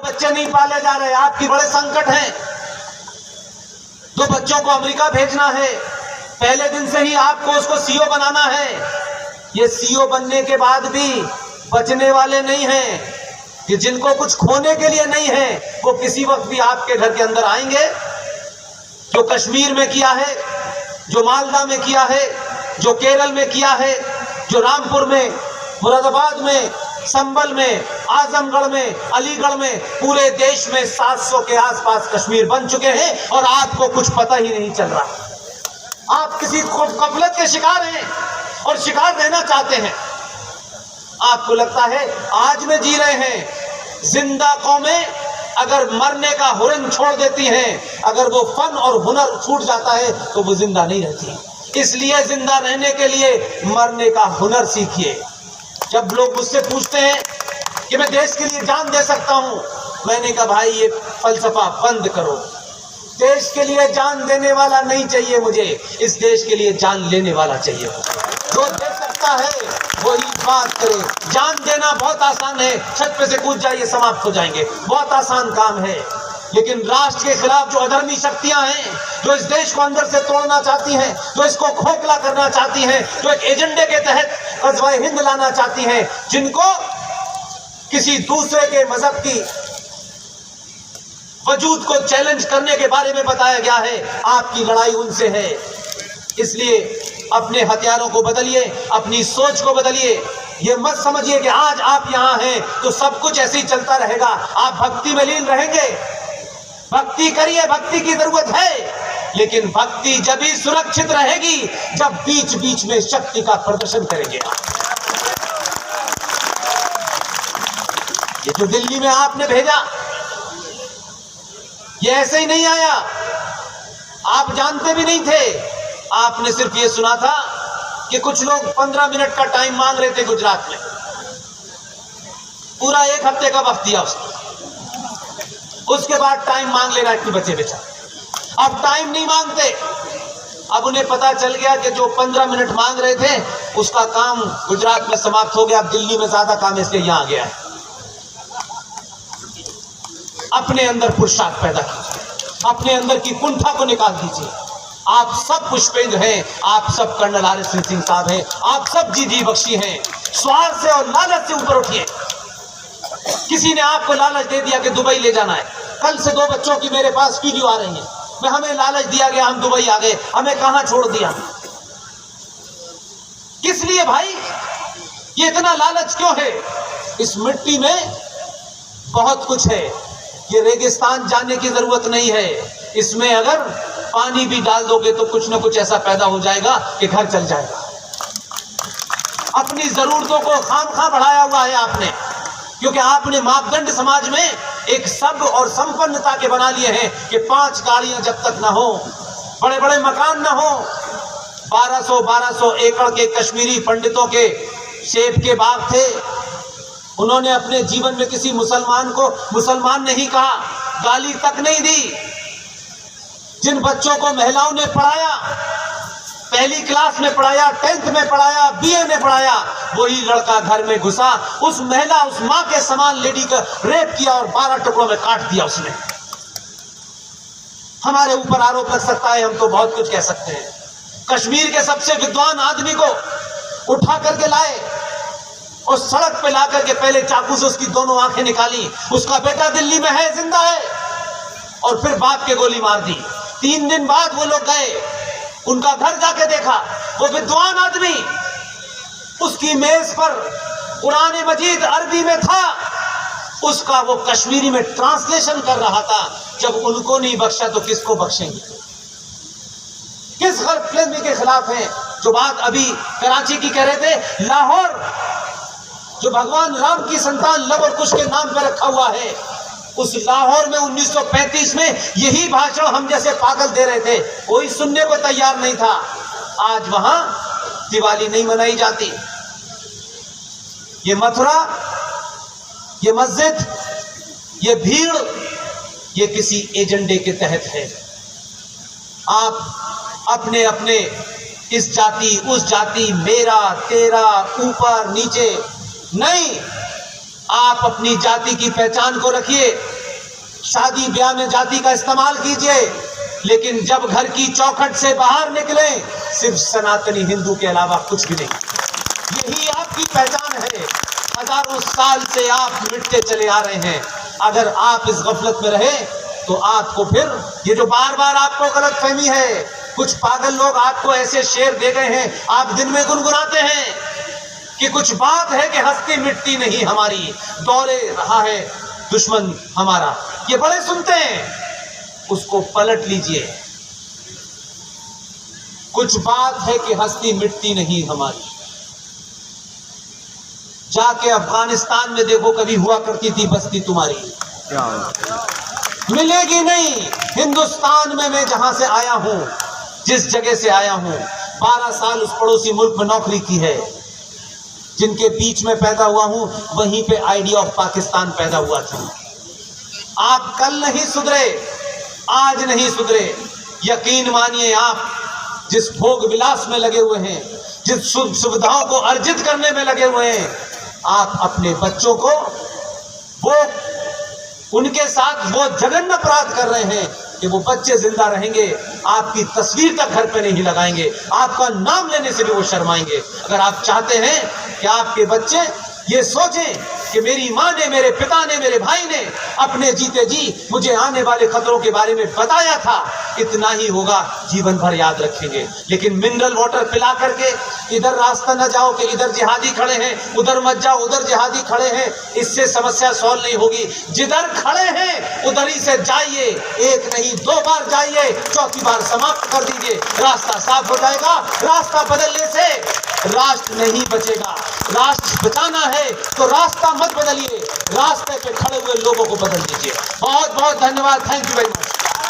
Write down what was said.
बच्चे नहीं पाले जा रहे, आपकी बड़े संकट हैं। 2 बच्चों को अमेरिका भेजना है, पहले दिन से ही आपको उसको सीईओ बनाना है। ये सीईओ बनने के बाद भी बचने वाले नहीं हैं, कि जिनको कुछ खोने के लिए नहीं है, वो किसी वक्त भी आपके घर के अंदर आएंगे। जो कश्मीर में किया है, जो मालदा में किया है, जो केरल में किया है, जो रामपुर में, मुरादाबाद में, संबल में, आजमगढ़ में, अलीगढ़ में, पूरे देश में 700 के आसपास कश्मीर बन चुके हैं और आपको कुछ पता ही नहीं चल रहा। आप किसी गफलत के शिकार हैं और शिकार रहना चाहते हैं। आपको लगता है आज में जी रहे हैं। जिंदा कौमें अगर मरने का हुनर छोड़ देती हैं, अगर वो फन और हुनर छूट जाता है तो वो जिंदा नहीं रहती। इसलिए जिंदा रहने के लिए मरने का हुनर सीखिए। जब लोग मुझसे पूछते हैं कि मैं देश के लिए जान दे सकता हूं, मैंने कहा भाई ये फलसफा बंद करो। देश के लिए जान देने वाला नहीं चाहिए मुझे, इस देश के लिए जान लेने वाला चाहिए। जो दे सकता है वही बात करे। जान देना बहुत आसान है, छत पे से कूद जाइए समाप्त हो जाएंगे, बहुत आसान काम है। लेकिन राष्ट्र के खिलाफ जो अधर्मी शक्तियां हैं, जो इस देश को अंदर से तोड़ना चाहती हैं, जो इसको खोखला करना चाहती हैं, जो एक एजेंडे के तहत ग़ज़वा हिंद लाना चाहती हैं, जिनको किसी दूसरे के मजहब की वजूद को चैलेंज करने के बारे में बताया गया है, आपकी लड़ाई उनसे है। इसलिए अपने हथियारों को बदलिए, अपनी सोच को बदलिए। ये मत समझिए कि आज आप यहां हैं तो सब कुछ ऐसे ही चलता रहेगा। आप भक्ति में लीन रहेंगे, भक्ति करिए, भक्ति की जरूरत है, लेकिन भक्ति जब भी सुरक्षित रहेगी जब बीच बीच में शक्ति का प्रदर्शन करेंगे। ये जो दिल्ली में आपने भेजा, ये ऐसे ही नहीं आया, आप जानते भी नहीं थे। आपने सिर्फ ये सुना था कि कुछ लोग 15 मिनट का टाइम मांग रहे थे गुजरात में, पूरा 1 हफ्ते का वक्त दिया उसने। उसके बाद टाइम मांग लेना इतने बचे बेचारे, अब टाइम नहीं मांगते। अब उन्हें पता चल गया कि जो 15 मिनट मांग रहे थे उसका काम गुजरात में समाप्त हो गया, अब दिल्ली में ज्यादा काम इसलिए यहां आ गया है। अपने अंदर पुरुषार्थ पैदा कीजिए, अपने अंदर की कुंठा को निकाल दीजिए। आप सब पुष्पेंद्र हैं, आप सब कर्नल आर.एस. सिंह साहब हैं, आप सब जी बख्शी हैं। स्वार्थ से और लालच से ऊपर उठिए। किसी ने आपको लालच दे दिया कि दुबई ले जाना है, कल से 2 बच्चों की मेरे पास वीडियो आ रही है, मैं हमें लालच दिया गया, हम दुबई आ गए, हमें कहां छोड़ दिया। किस लिए भाई, ये इतना लालच क्यों है? इस मिट्टी में बहुत कुछ है, ये रेगिस्तान जाने की जरूरत नहीं है। इसमें अगर पानी भी डाल दोगे तो कुछ ना कुछ ऐसा पैदा हो जाएगा कि घर चल जाएगा। अपनी जरूरतों को खामखा बढ़ाया हुआ है आपने, क्योंकि आपने मापदंड समाज में एक सभ्य और संपन्नता के बना लिए हैं कि 5 गाड़ियां जब तक ना हो, बड़े बड़े मकान ना हो। 1200 एकड़ के कश्मीरी पंडितों के सेब के बाग थे, उन्होंने अपने जीवन में किसी मुसलमान को मुसलमान नहीं कहा, गाली तक नहीं दी। जिन बच्चों को महिलाओं ने पढ़ाया, पहली क्लास में पढ़ाया, 10th में पढ़ाया, BA में पढ़ाया, वही लड़का घर में घुसा, उस महिला, उस मां के समान लेडी का रेप किया और 12 टुकड़ों में काट दिया उसने। हमारे ऊपर आरोप लग सकता है, हम तो बहुत कुछ कह सकते हैं। कश्मीर के सबसे विद्वान आदमी को उठा करके लाए और सड़क पे ला करके पहले चाकू से उसकी दोनों आंखें निकाली। उसका बेटा दिल्ली में है, जिंदा है, और फिर बाप के गोली मार दी। 3 दिन बाद वो लोग गए, उनका घर जाके देखा, वो विद्वान आदमी, उसकी मेज पर कुरान मजीद अरबी में था, उसका वो कश्मीरी में ट्रांसलेशन कर रहा था। जब उनको नहीं बख्शा तो किसको बख्शेंगे? किस गलतफहमी के खिलाफ हैं? जो बात अभी कराची की कह रहे थे, लाहौर जो भगवान राम की संतान लव और कुश के नाम पर रखा हुआ है, उस लाहौर में 1935 में यही भाषण हम जैसे पागल दे रहे थे, कोई सुनने को तैयार नहीं था। आज वहां दिवाली नहीं मनाई जाती। ये मथुरा, ये मस्जिद, ये भीड़, ये किसी एजेंडे के तहत है। आप अपने अपने इस जाति उस जाति, मेरा तेरा, ऊपर नीचे नहीं, आप अपनी जाति की पहचान को रखिए। शादी ब्याह में जाति का इस्तेमाल कीजिए, लेकिन जब घर की चौखट से बाहर निकले सिर्फ सनातनी हिंदू के अलावा कुछ भी नहीं। यही आपकी पहचान है। हजारों साल से आप मिटते चले आ रहे हैं। अगर आप इस गफलत में रहे तो आपको फिर ये जो बार बार आपको गलतफहमी है, कुछ पागल लोग आपको ऐसे शेर दे गए हैं, आप दिन में गुनगुनाते हैं कि कुछ बात है कि हस्ती मिटती नहीं हमारी, दौड़े रहा है दुश्मन हमारा। ये बड़े सुनते हैं, उसको पलट लीजिए। कुछ बात है कि हस्ती मिटती नहीं हमारी। जाके अफगानिस्तान में देखो, कभी हुआ करती थी बस्ती तुम्हारी, मिलेगी नहीं। हिंदुस्तान में मैं जहां से आया हूं, जिस जगह से आया हूं, 12 साल उस पड़ोसी मुल्क में नौकरी की है, जिनके बीच में पैदा हुआ हूं, वहीं पे आइडिया ऑफ पाकिस्तान पैदा हुआ था। आप कल नहीं सुधरे, आज नहीं सुधरे। यकीन मानिए, आप जिस भोग विलास में लगे हुए हैं, जिस सुविधाओं को अर्जित करने में लगे हुए हैं, आप अपने बच्चों को वो उनके साथ वो जघन्य अपराध कर रहे हैं कि वो बच्चे जिंदा रहेंगे, आपकी तस्वीर तक घर पे नहीं लगाएंगे, आपका नाम लेने से भी वो शर्माएंगे। अगर आप चाहते हैं कि आपके बच्चे ये सोचें कि मेरी माँ ने, मेरे पिता ने, मेरे भाई ने अपने जीते जी मुझे आने वाले खतरों के बारे में बताया था, इतना ही होगा, जीवन भर याद रखेंगे। लेकिन मिनरल वाटर पिला करके इधर रास्ता न जाओ कि इधर जिहादी खड़े हैं, उधर मत जाओ उधर जिहादी खड़े हैं, इससे समस्या सॉल्व नहीं होगी। जिधर खड़े हैं उधर ही से जाइए, एक नहीं 2 बार जाइए, चौथी बार समाप्त कर दीजिए, रास्ता साफ हो जाएगा। रास्ता बदलने से राष्ट्र नहीं बचेगा। राष्ट्र बचाना है तो रास्ता मत बदलिए, रास्ते पे खड़े हुए लोगों को बदल दीजिए। बहुत बहुत धन्यवाद। Thank you very much.